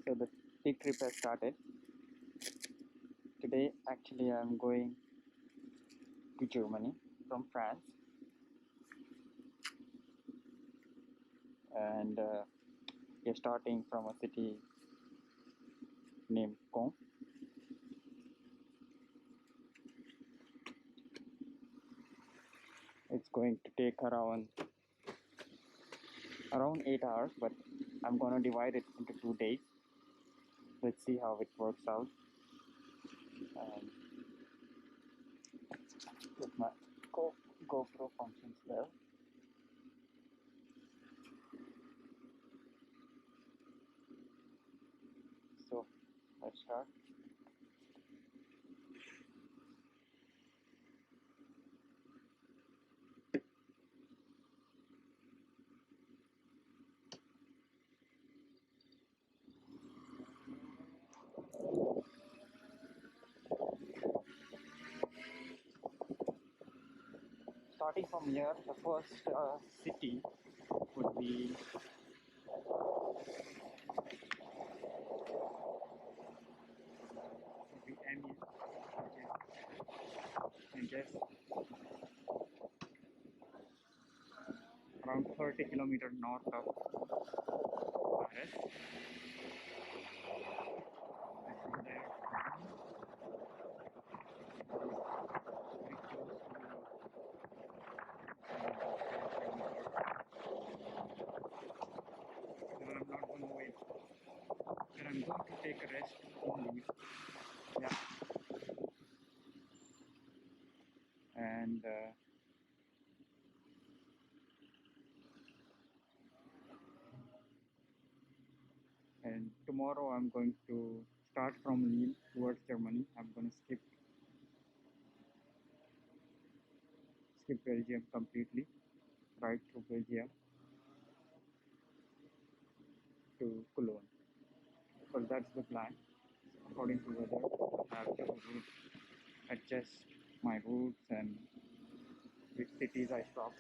So the ski trip has started. Today actually I'm going to Germany from France, and we're starting from a city named Caen. It's going to take around 8 hours, but I'm gonna divide it into 2 days. Let's see how it works out. If my GoPro functions well. So let's start. Starting from here, the first city would be Amiens, I guess around 30 kilometers north of Paris. From there, I'm not going to wait. But I'm going to take a rest in Lille. Yeah. And tomorrow I'm going to start from Lille towards Germany. I'm going to skip Belgium completely, right through Belgium to Cologne. Because that's the plan. According to weather, I have to adjust my routes and which cities I stop.